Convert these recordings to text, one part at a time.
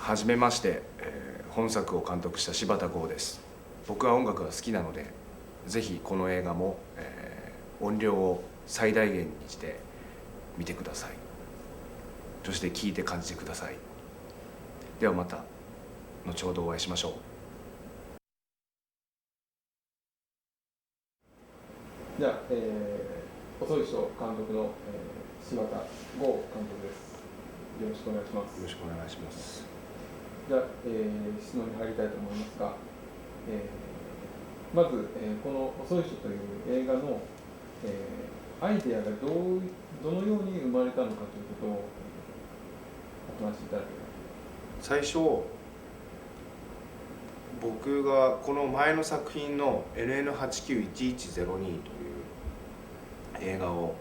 はじめまして、本作を監督した柴田剛です。僕は音楽が好きなので、ぜひこの映画も、音量を最大限にして見てください。そして聴いて感じてください。ではまた後ほどお会いしましょう。じゃあ、細い人監督の、柴田剛監督です。よろしくお願いします。よろしくお願いします。じゃあ、質問に入りたいと思いますが、まず、この細い人という映画の、アイデアがどのように生まれたのかということをお話しいただければ。最初僕がこの前の作品の NN891102 という映画を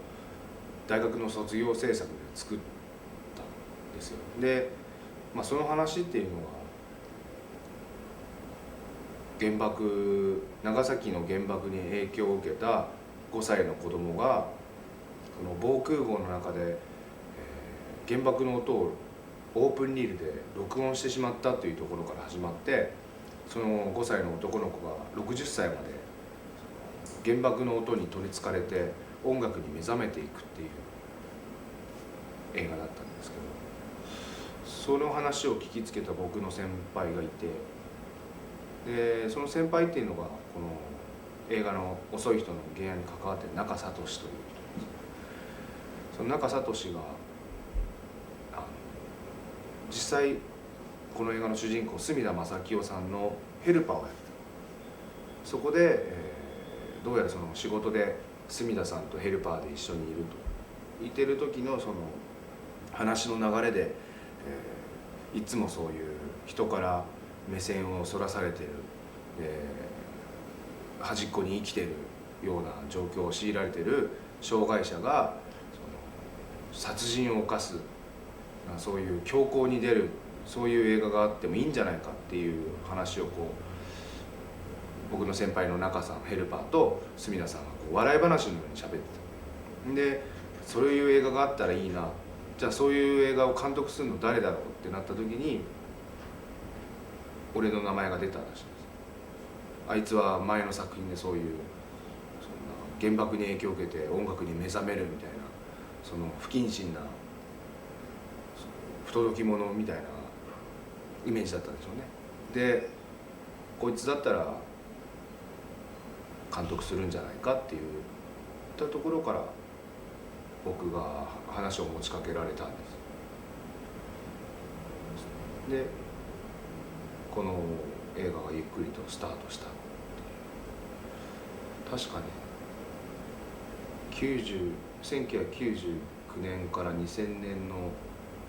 大学の卒業制作で作ったんですよ。で、その話っていうのは長崎の原爆に影響を受けた5歳の子供がこの防空壕の中で、原爆の音をオープンリールで録音してしまったというところから始まって、その5歳の男の子が60歳まで原爆の音に取りつかれて音楽に目覚めていくっていう映画だったんですけど、その話を聞きつけた僕の先輩がいて、でその先輩っていうのがこの映画の「遅い人」の原案に関わっている中聡という人です。その中聡が実際この映画の主人公隅田正清さんのヘルパーをやってた。そこで、どうやらその仕事で隅田さんとヘルパーで一緒にいるといてる時のその話の流れで、いつもそういう人から目線をそらされてる、端っこに生きてるような状況を強いられてる障害者が殺人を犯す、そういう強行に出る、そういう映画があってもいいんじゃないかっていう話を僕の先輩の中さんヘルパーと隅田さんが笑い話のように喋ってた。でそういう映画があったらいいな、じゃあそういう映画を監督するの誰だろうってなった時に俺の名前が出たらしいんです。あいつは前の作品でそういうそんな原爆に影響を受けて音楽に目覚めるみたいな、その不謹慎な不届き者みたいなイメージだったんでしょうね。でこいつだったら監督するんじゃないかって言ったところから僕が話を持ちかけられたんです。でこの映画がゆっくりとスタートしたっていう。確かね1999年から2000年の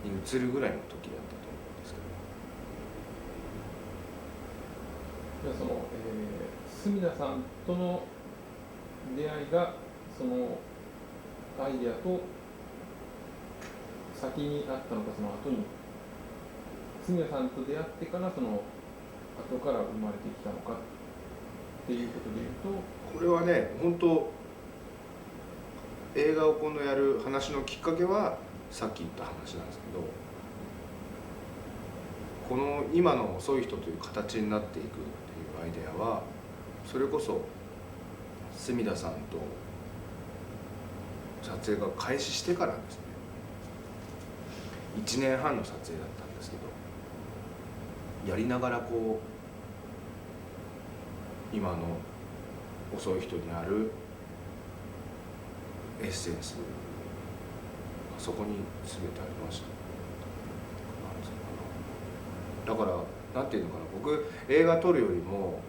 に移るぐらいの時だったと思うんですけど。じゃあ隅田さんとの出会いがそのアイデアと先にあったのか、その後に隅田さんと出会ってからその後から生まれてきたのかっていうことでいうと、これはね本当映画を今度やる話のきっかけはさっき言った話なんですけど、この今の遅い人という形になっていくっていうアイデアはそれこそ隅田さんと撮影が開始してからですね。1年半の撮影だったんですけど、やりながら今の遅い人にあるエッセンスがそこに全てありました。だからなんていうのかな、僕映画撮るよりも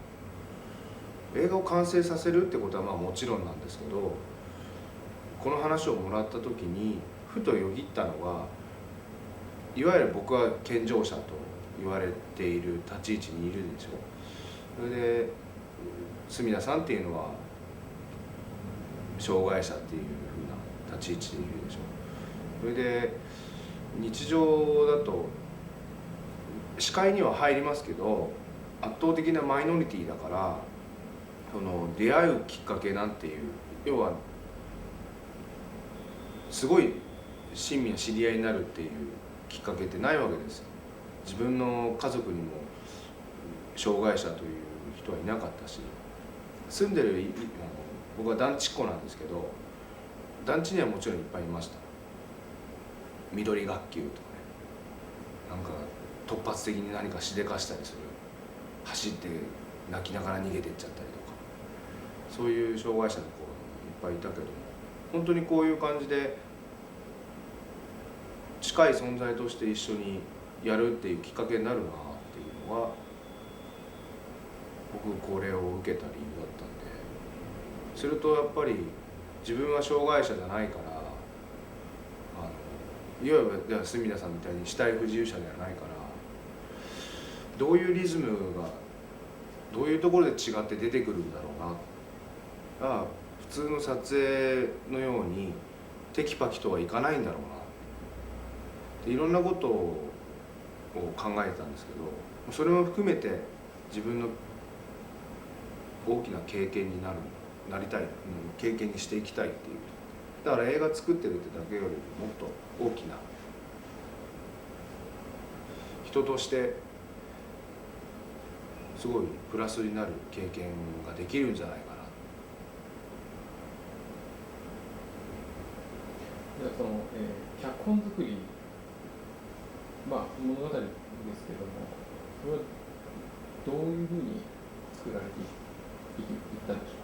映画を完成させるってことはもちろんなんですけど、この話をもらった時にふとよぎったのが、いわゆる僕は健常者と言われている立ち位置にいるでしょ。それで隅田さんっていうのは障害者っていう風な立ち位置でいるでしょ。それで日常だと視界には入りますけど圧倒的なマイノリティだから、その出会うきっかけなんていう、要はすごい親身な知り合いになるっていうきっかけってないわけですよ。自分の家族にも障害者という人はいなかったし、住んでる僕は団地っ子なんですけど、団地にはもちろんいっぱいいました。緑学級とかね、なんか突発的に何かしでかしたりする、走って泣きながら逃げてっちゃったりとか、そういう障害者の子いっぱいいたけども、本当にこういう感じで近い存在として一緒にやるっていうきっかけになるなっていうのは、僕これを受けた理由だったんで。するとやっぱり自分は障害者じゃないから、いわゆる住田さんみたいに肢体不自由者ではないから、どういうリズムがどういうところで違って出てくるんだろうな、普通の撮影のようにテキパキとはいかないんだろうな、いろんなことを考えてたんですけど、それも含めて自分の大きな経験になりたい、経験にしていきたいっていう。だから映画作ってるってだけよりもっと大きな人としてすごいプラスになる経験ができるんじゃないかな。じゃあその、脚本作り、物語ですけども、それはどういうふうに作られていったんでしょ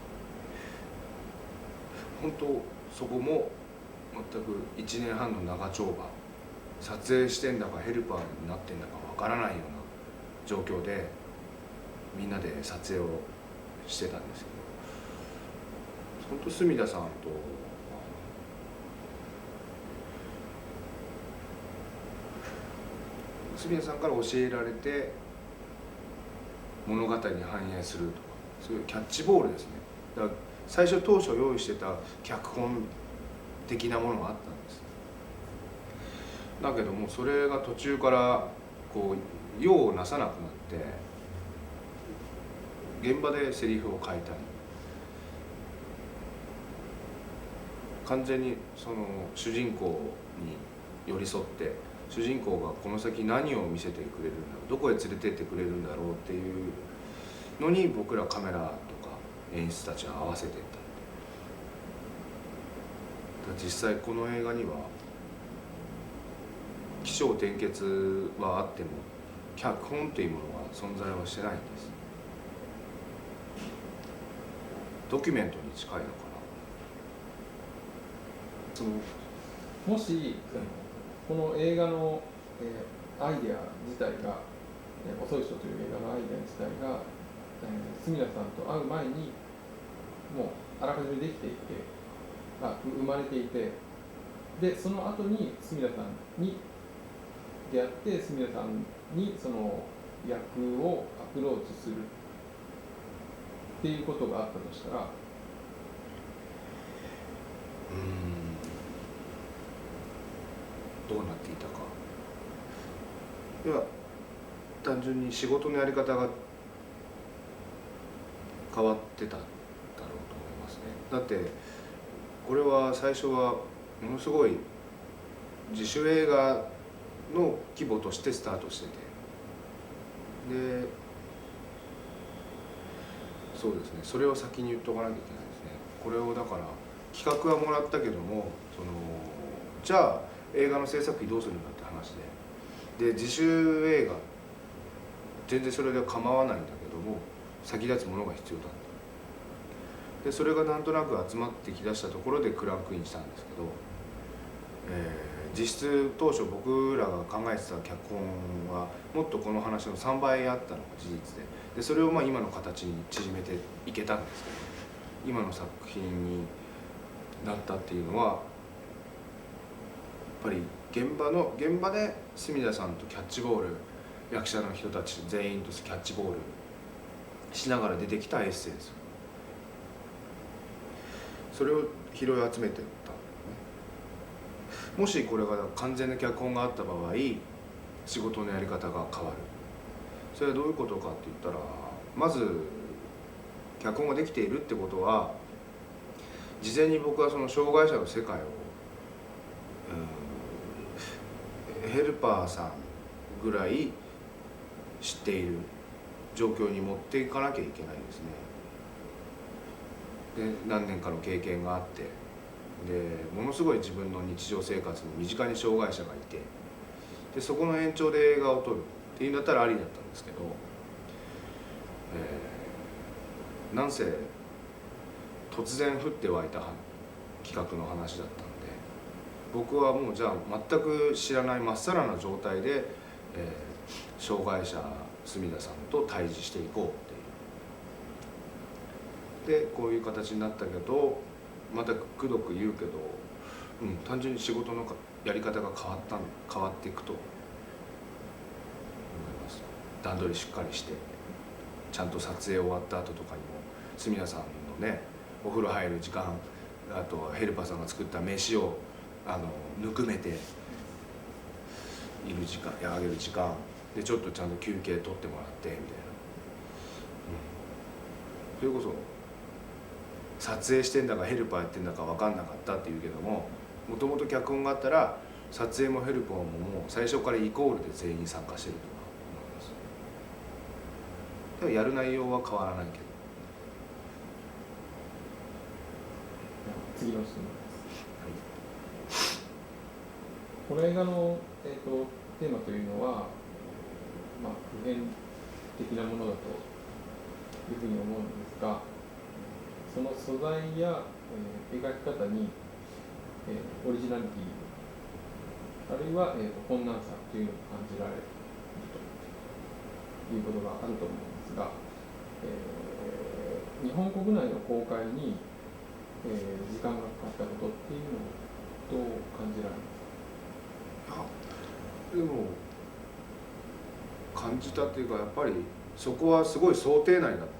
本当そこも全く1年半の長丁場、撮影してんだかヘルパーになってんだかわからないような状況でみんなで撮影をしてたんですけど、本当住田さんと住田さんから教えられて物語に反映するとか、そういうキャッチボールですね。だから最初当初用意してた脚本的なものがあったんです。だけどもそれが途中からこう用をなさなくなって、現場でセリフを変えたり、完全にその主人公に寄り添って、主人公がこの先何を見せてくれるんだろう、どこへ連れてってくれるんだろうっていうのに僕らカメラとか演出たちは合わせていった。実際この映画には起承転結はあっても脚本というものは存在はしてないんです。ドキュメントに近いのかな。もしこの映画の、アイデア自体が「遅い人」という映画のアイデア自体が、住田さんと会う前にもうあらかじめできていて、生まれていて、でその後に住田さんに出会って住田さんにその役をアプローチするっていうことがあったとしたら、どうなっていたか。いや、単純に仕事のやり方が変わってただろうと思いますね。だってこれは最初はものすごい自主映画の規模としてスタートしてて、でそうですね、それを先に言っとかなきゃいけないですね。これをだから企画はもらったけども、じゃあ映画の制作費どうするんだって話で、自主映画全然それでは構わないんだけども先立つものが必要だった。でそれがなんとなく集まってきだしたところでクランクインしたんですけど、実質当初僕らが考えてた脚本はもっとこの話の3倍あったのが事実で、それを今の形に縮めていけたんですけど、今の作品になったっていうのはやっぱり現場で住田さんとキャッチボール、役者の人たち全員とキャッチボールしながら出てきたエッセンス、それを拾い集めていった。もしこれが完全な脚本があった場合、仕事のやり方が変わる。それはどういうことかって言ったら、まず脚本ができているってことは、事前に僕はその障害者の世界を、ヘルパーさんぐらい知っている状況に持っていかなきゃいけないですね。で何年かの経験があって、でものすごい自分の日常生活に身近に障害者がいて、でそこの延長で映画を撮るっていうんだったらありだったんですけど、なんせ突然降って湧いた企画の話だったんで、僕はもうじゃあ全く知らないまっさらな状態で、障害者住田さんと対峙していこうっていう。でこういう形になったけど、またくどく言うけど、単純に仕事のやり方が変わっていくと思います。段取りしっかりして、ちゃんと撮影終わった後とかにも住田さんのね、お風呂入る時間、あとはヘルパーさんが作った飯をぬくめている時間、あげる時間でちょっとちゃんと休憩取ってもらってみたいな、それこそ撮影してんだかヘルパーやってんだか分かんなかったっていうけども、もともと脚本があったら撮影もヘルパーももう最初からイコールで全員参加してるとは思います。でもやる内容は変わらないけど。次の質問です。この映画の、テーマというのは、普遍的なものだというふうに思うんですが、その素材や、描き方に、オリジナリティ、あるいは、困難さというのを感じられるということがあると思うんですが、日本国内の公開に時間がかかったことっていうのをどう感じられますか？でも感じたっていうか、やっぱりそこはすごい想定内だったんですね。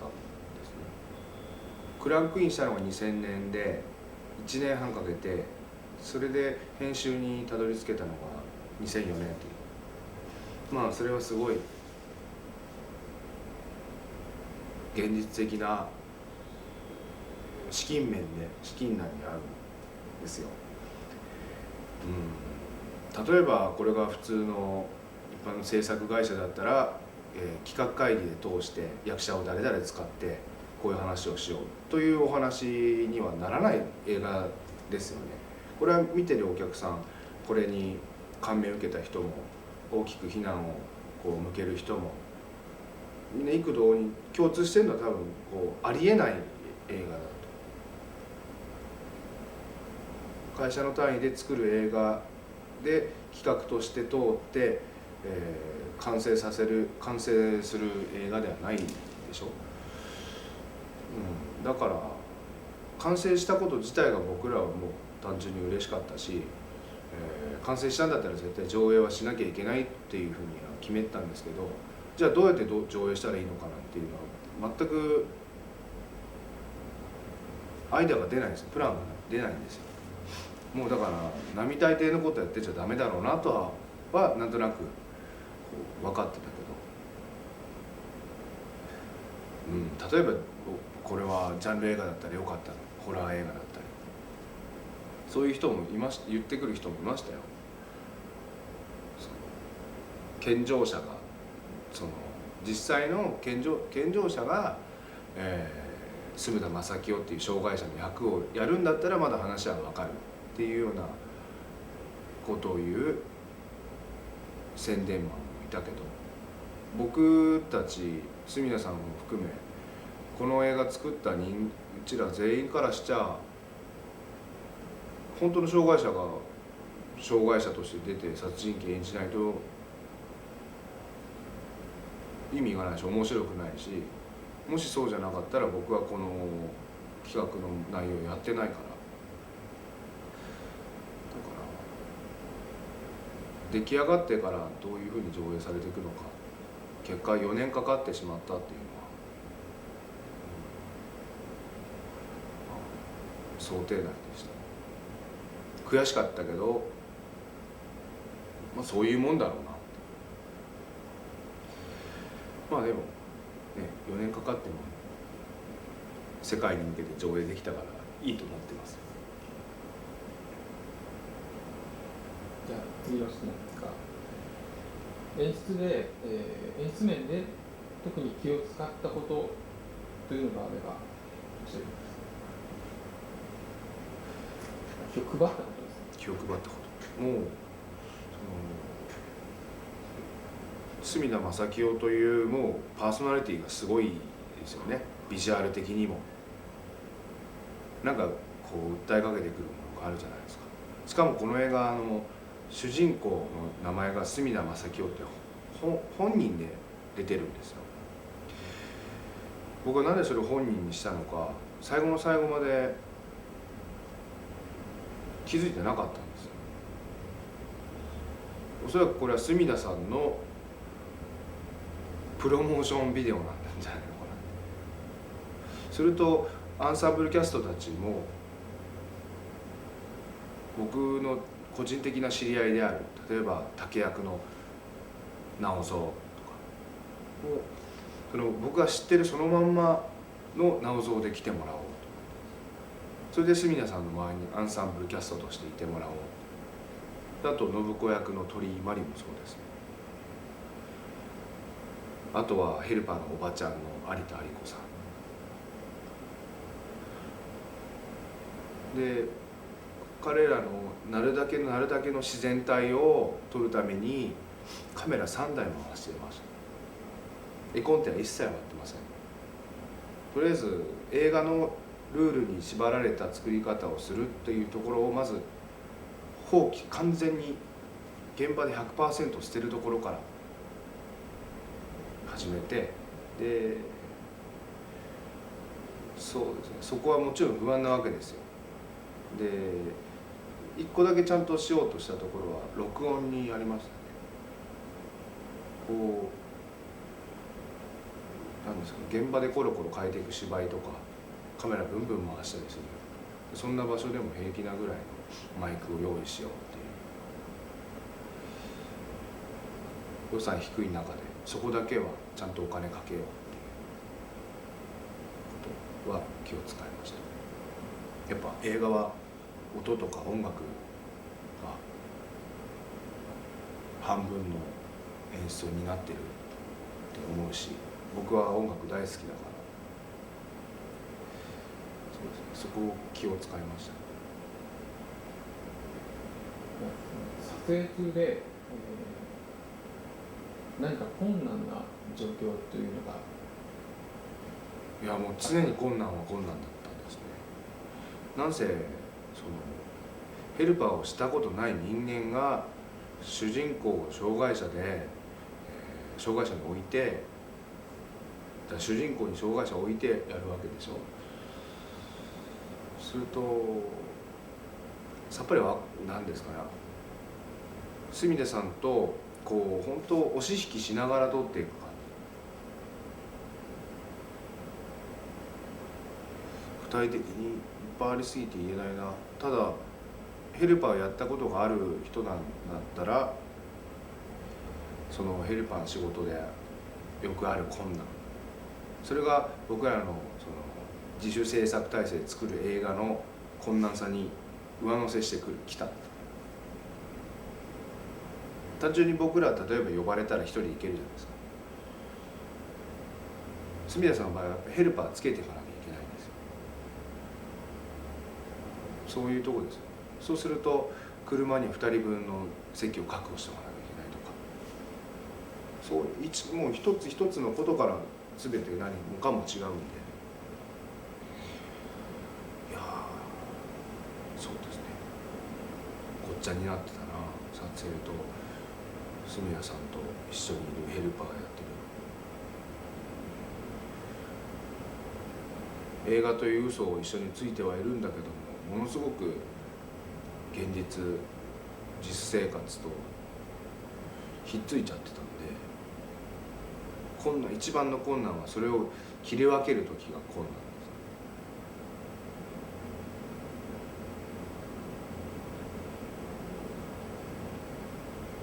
クランクインしたのが2000年で1年半かけて、それで編集にたどり着けたのが2004年という、それはすごい現実的な資金難にあるんですよ。例えばこれが普通の一般の制作会社だったら、企画会議で通して役者を誰々使ってこういう話をしようというお話にはならない映画ですよね。これは見てるお客さん、これに感銘を受けた人も、大きく非難を向ける人も、みんな幾度に共通してるのは多分ありえない映画だと。会社の単位で作る映画で企画として通って、完成する映画ではないでしょ。だから完成したこと自体が僕らはもう単純に嬉しかったし、完成したんだったら絶対上映はしなきゃいけないっていうふうには決めたんですけど、じゃあどうやって上映したらいいのかなっていうのは全くアイデアが出ないんですよ。プランが出ないんですよ。もうだから並大抵のことやってちゃダメだろうなとはなんとなく分かってたけど、例えばこれはジャンル映画だったらよかったの、ホラー映画だったり、そういう人も言ってくる人もいましたよ。健常者が実際の健常者が、住田正清っていう障害者の役をやるんだったらまだ話は分かるっていうようなことを言う宣伝マンもいたけど、僕たち住田さんも含めこの映画作ったうちら全員からしちゃ、本当の障害者が障害者として出て殺人鬼演じないと意味がないし面白くないし、もしそうじゃなかったら僕はこの企画の内容やってないから、だから出来上がってからどういうふうに上映されていくのか、結果4年かかってしまったっていうのは、想定内でした。悔しかったけど、そういうもんだろうなって。でもね、4年かかっても世界に向けて上映できたからいいと思ってます。じゃあ次の質問ですが、演出で、演出面で特に気を使ったことというのがあれば教えてください。気を配ったことですね。気を配ったこと。もう隅田正清というもうパーソナリティがすごいですよね。ビジュアル的にもなんかこう訴えかけてくるものがあるじゃないですか。しかもこの映画主人公の名前が隅田正清って本人で出てるんですよ。僕はなんでそれを本人にしたのか最後の最後まで気づいてなかったんですよ。おそらくこれは隅田さんのプロモーションビデオなんじゃないのかな。するとアンサンブルキャストたちも僕の個人的な知り合いである、例えば竹役の直蔵とかを僕が知ってるそのまんまの直蔵で来てもらおうと、それで隅田さんの周りにアンサンブルキャストとしていてもらおうと。あと信子役の鳥居真理もそうですね。あとはヘルパーのおばちゃんの有田有子さんで、彼らのなるだけの自然体を撮るためにカメラ3台回してました。絵コンテは一切やってません。とりあえず映画のルールに縛られた作り方をするっていうところをまず放棄、完全に現場で 100% 捨てるところから始めて、でそうですね、そこはもちろん不安なわけですよ。で一個だけちゃんとしようとしたところは録音にありましたね。こうなんですか、現場でコロコロ変えていく芝居とかカメラブンブン回したりする、そんな場所でも平気なぐらいのマイクを用意しようっていう予算低い中でそこだけはちゃんとお金かけようっていうことは気を使いました。やっぱ映画は音とか音楽が半分の演出を担ってるって思うし、僕は音楽大好きだから、そうですね、そこを気を使いました。撮影中で、何か困難な状況というのが、いやもう常に困難は困難だったんですね。なんせヘルパーをしたことない人間が主人公を障害者で、障害者に置いて、主人公に障害者を置いてやるわけでしょ。するとさっぱりは何ですかね、隅田さんとこう本当押し引きしながら撮っていく感じ。具体的にいっぱいありすぎて言えないな。ただヘルパーをやったことがある人なんだったら、そのヘルパーの仕事でよくある困難、それが僕らのその自主制作体制で作る映画の困難さに上乗せしてきた。単純に僕ら例えば呼ばれたら一人行けるじゃないですか。隅田さんの場合はやっぱヘルパーつけていかなきゃいけないんですよ。そういうとこですよ。そうすると車に2人分の席を確保しておかなきゃいけないとか、そうもう一つ一つのことから全て何もかも違うんで、いやそうですね、ごっちゃになってたな。撮影と隅田さんと一緒にいるヘルパーがやってる映画という嘘を一緒についてはいるんだけども、ものすごく現実生活とひっついちゃってたんで、一番の困難はそれを切り分ける時が困難で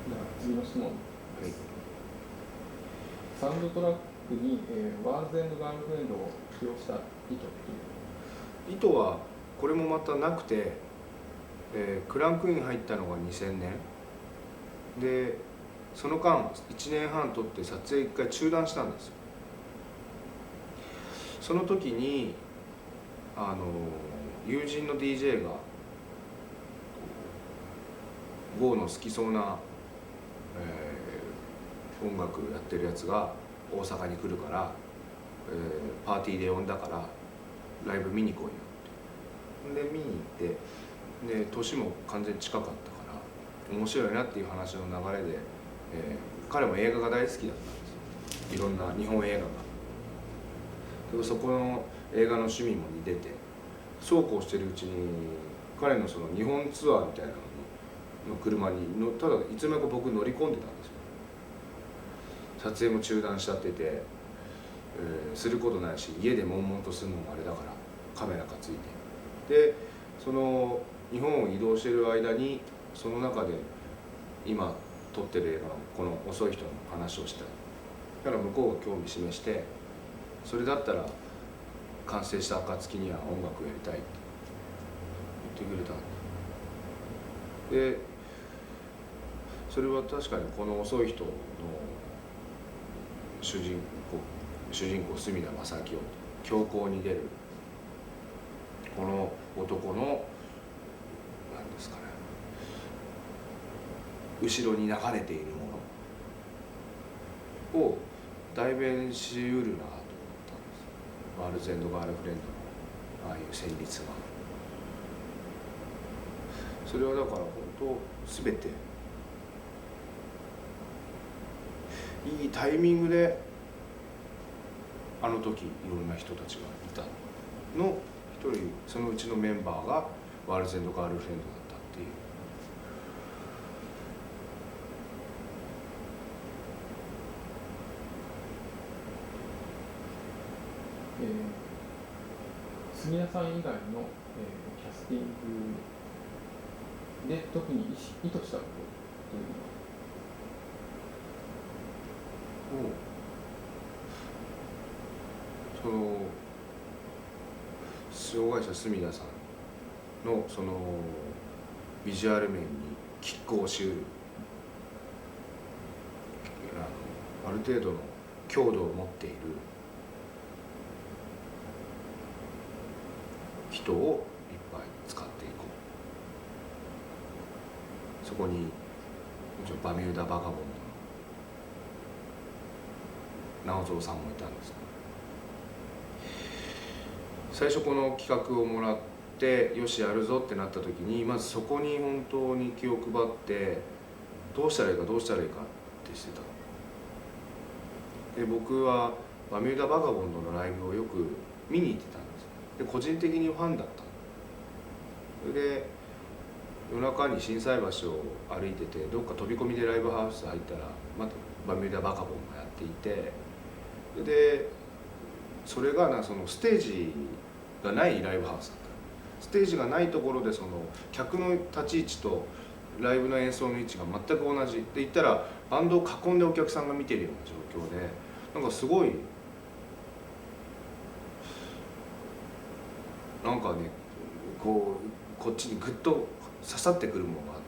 す。では次の質問です。サウンドトラックに、ワーズ&ガールフレンドを起用した意図という意図はこれもまたなくて、クランクイン入ったのが2000年で、その間1年半撮って撮影1回中断したんですよ。その時に友人の DJ が郷の好きそうな、音楽やってるやつが大阪に来るから、パーティーで呼んだからライブ見に来いよってで見に行って、で年も完全に近かったから面白いなっていう話の流れで、彼も映画が大好きだったんですよ。いろんな日本映画が。でそこの映画の趣味も似てて、そうこうしてるうちに彼のその日本ツアーみたいなの車にただいつの間にか僕乗り込んでたんですよ。撮影も中断しちゃってて、することないし家で悶々とするのもあれだからカメラがついて、でその日本を移動してる間にその中で今撮ってる映画のこの遅い人の話をしただから向こうが興味示して、それだったら完成した暁には音楽をやりたいって言ってくれたんで、それは確かにこの遅い人の主人公隅田正清強行に出るこの男の何ですかね、後ろに流れているものを代弁しうるなと思ったんです。ガールズ&ガールフレンドのああいう旋律が、それはだから本当全ていいタイミングであの時いろんな人たちがいたの一人、そのうちのメンバーがガールズ&ガールフレンドだったっていう。隅田さん以外の、キャスティングで特に意図したことというのはその障害者隅田さんのそのビジュアル面に拮抗しうるある程度の強度を持っている人をいっぱい使っていこう。そこにバミューダ・バカボンドの直蔵さんもいたんです。最初この企画をもらってよしやるぞってなった時にまずそこに本当に気を配ってどうしたらいいかってしてた。で僕はバミューダ・バカボンドのライブをよく見に行ってたんです。で個人的にファンだった。それで夜中に心斎橋を歩いててどっか飛び込みでライブハウス入ったらまたバミューダ・バカボンがやっていて、でそれがそのステージがないライブハウスだった。ステージがないところでその客の立ち位置とライブの演奏の位置が全く同じで言ったらバンドを囲んでお客さんが見てるような状況で、なんかすごいなんかねこっちにグッと刺さってくるものがあった。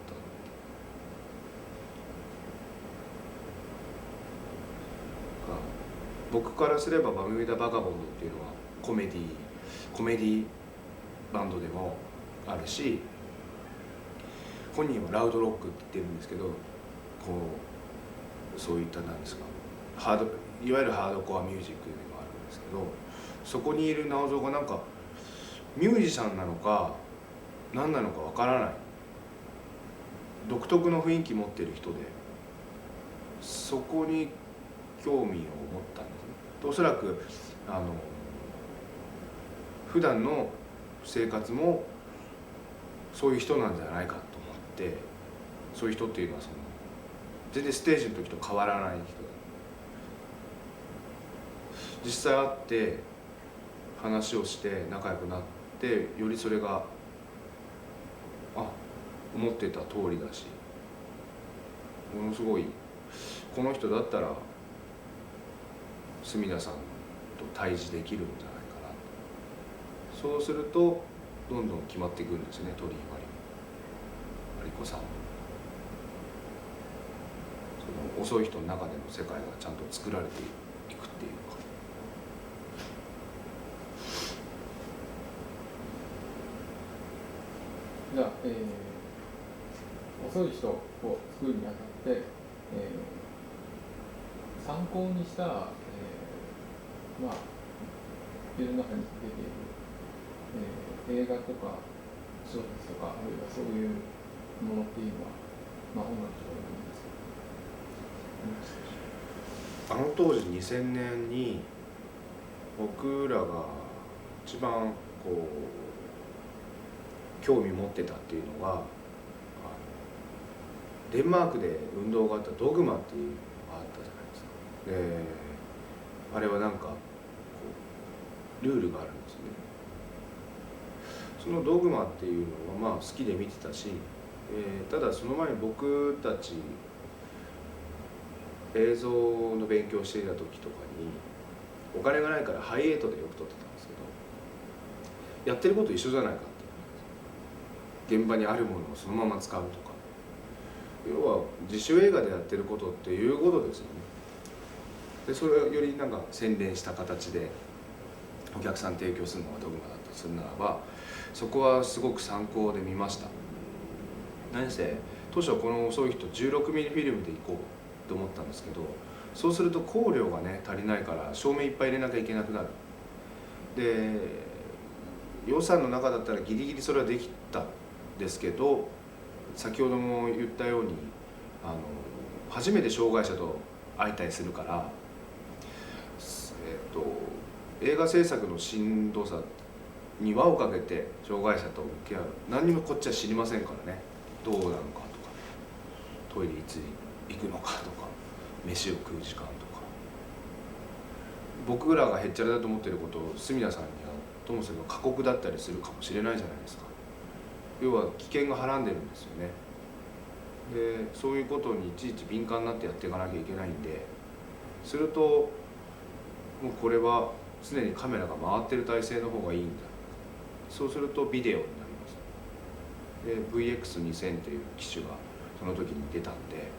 僕からすればバミューダ・バカボンドっていうのはコメディバンドでもあるし、本人はラウドロックって言ってるんですけど、そういったなんですかいわゆるハードコアミュージックでもあるんですけど、そこにいる直蔵がなんかミュージシャンなのか何なのかわからない独特の雰囲気持ってる人で、そこに興味を持ったんですね。おそらく普段の生活もそういう人なんじゃないかと思って、そういう人っていうのは全然ステージの時と変わらない人だ。実際会って話をして仲良くなってよりそれが思ってた通りだし、ものすごいこの人だったら隅田さんと対峙できるんじゃないかな。そうするとどんどん決まっていくんですね。鳥居マリコさん、遅い人の中での世界がちゃんと作られていくっていうか。じゃあ、遅い人を作るにあたって、参考にした、まあ世の中に出ている、映画とか小説とか、あるいはそういうものっていうのは、まあ、音楽とかでもいいですけど、あの当時2000年に僕らが一番こう興味持ってたっていうのが、デンマークで運動があったドグマっていうのがあったじゃないですか。であれはなんかこうルールがあるんですね。そのドグマっていうのはまあ好きで見てたし、ただその前に僕たち映像の勉強していた時とかにお金がないからハイエイトでよく撮ってたんですけど、やってること一緒じゃないかっていう、現場にあるものをそのまま使うとか、要は自主映画でやってることっていうことですよね。でそれをよりなんか洗練した形でお客さん提供するのがドグマだとするならば、そこはすごく参考で見ました。何せ当初はこの遅い人16ミリフィルムで行こうと思ったんですけど、そうすると光量がね足りないから照明いっぱい入れなきゃいけなくなる。で予算の中だったらギリギリそれはできたんですけど、先ほども言ったように初めて障害者と相対するから、映画制作のしんどさに輪をかけて障害者と向き合う。何にもこっちは知りませんからね。どうなのかとか、トイレいつ行くのかとか、飯を食う時間とか、僕らがへっちゃらだと思ってることを住田さんにはともすれば過酷だったりするかもしれないじゃないですか。要は危険がはらんでるんですよね。でそういうことにいちいち敏感になってやっていかなきゃいけないんで、するともうこれは常にカメラが回ってる体制の方がいいんだ。そうするとビデオになります。で VX2000 という機種がその時に出たんで、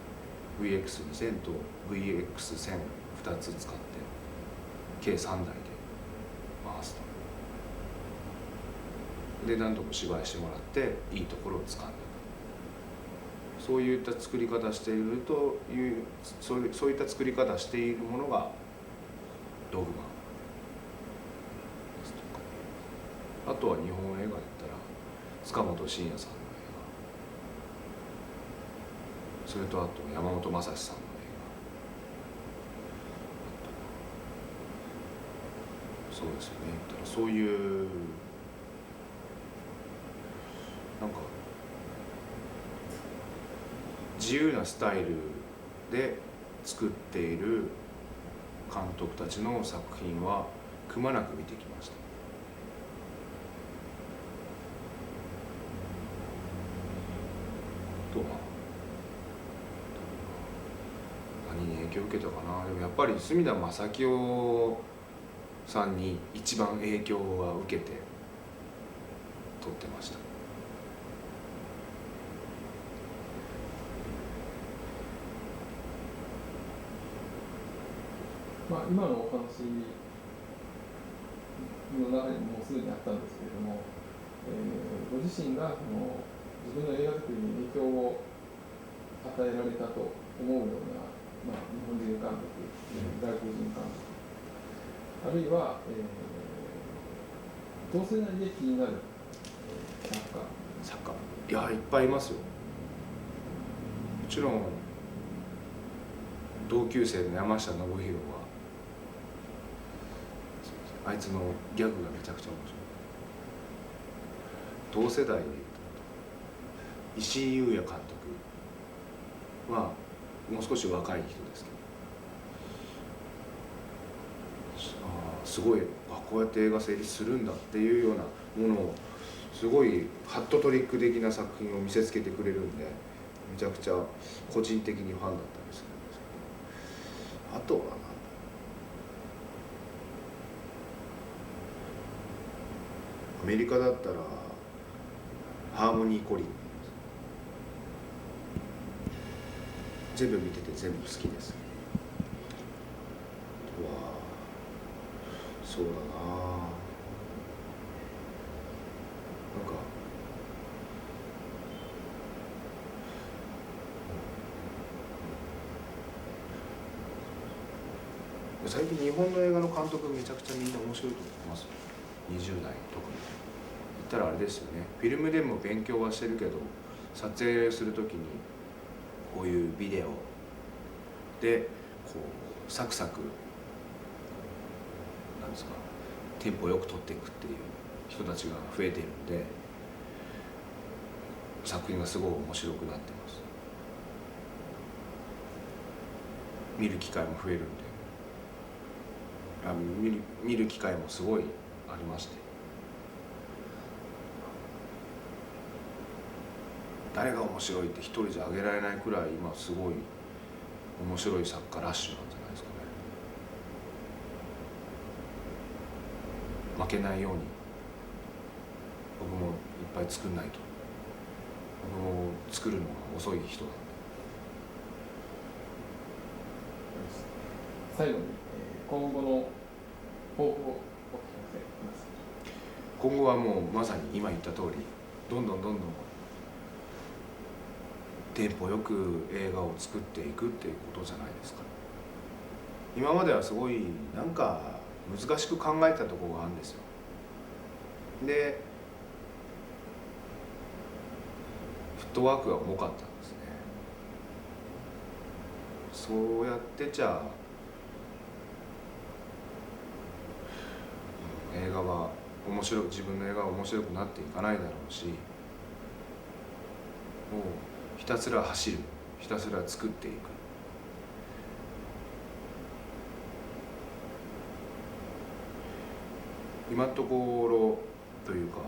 VX2000 と VX1000 2つ使って計3台で回すと。で何度も芝居してもらっていいところを掴んでいく。そういった作り方しているという、そういった作り方しているものがドグマですとか、あとは日本映画だったら塚本慎也さんの映画、それとあと山本昌さんの映画、そうですよね。だからそういうなんか自由なスタイルで作っている監督たちの作品はくまなく見てきました。とは何に影響を受けたかな。でもやっぱり住田正清さんに一番影響は受けて撮ってました。まあ、今のお話の中にもうすでにあったんですけれども、ご自身が自分の映画作りに影響を与えられたと思うような、まあ、日本人監督、外国人監督、あるいは、同世代で気になる作家、いやいっぱいいますよ。もちろん同級生の山下信弘はあいつのギャグがめちゃくちゃ面白い。同世代で石井裕也監督はもう少し若い人ですけど、すごいこうやって映画成立するんだっていうようなものをすごいハットトリック的な作品を見せつけてくれるんで、めちゃくちゃ個人的にファンだったりするんですけど、あとはアメリカだったらハーモニー・コリン、全部見てて全部好きです。あとはそうだな、なんか最近日本の映画の監督めちゃくちゃみんな面白いと思いますよ。20代特に言ったらあれですよね、フィルムでも勉強はしてるけど撮影するときにこういうビデオでこうサクサクなんですか、テンポよく撮っていくっていう人たちが増えているんで、作品がすごい面白くなってます。見る機会も増えるんで、見る機会もすごいありまして、誰が面白いって一人じゃ挙げられないくらい今すごい面白い作家ラッシュなんじゃないですかね。負けないように僕もいっぱい作んないと。僕も作るのが遅い人なんで。最後に、今後の抱負をお聞かせください。今後はもうまさに今言った通り、どんどんテンポよく映画を作っていくっていうことじゃないですか。今まではすごいなんか難しく考えたところがあるんですよ。でフットワークが重かったんですね。そうやってじゃあ映画は自分の映画は面白くなっていかないだろうし、もうひたすら走る、ひたすら作っていく。今のところというか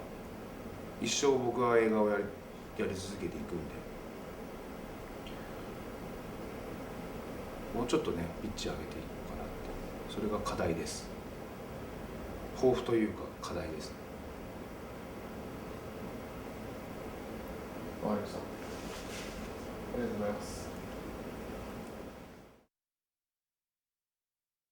一生僕は映画をやり続けていくんで、もうちょっとねピッチ上げていこうかなって、それが課題です。抱負というか課題ですね。わかりました。ありがとうございます。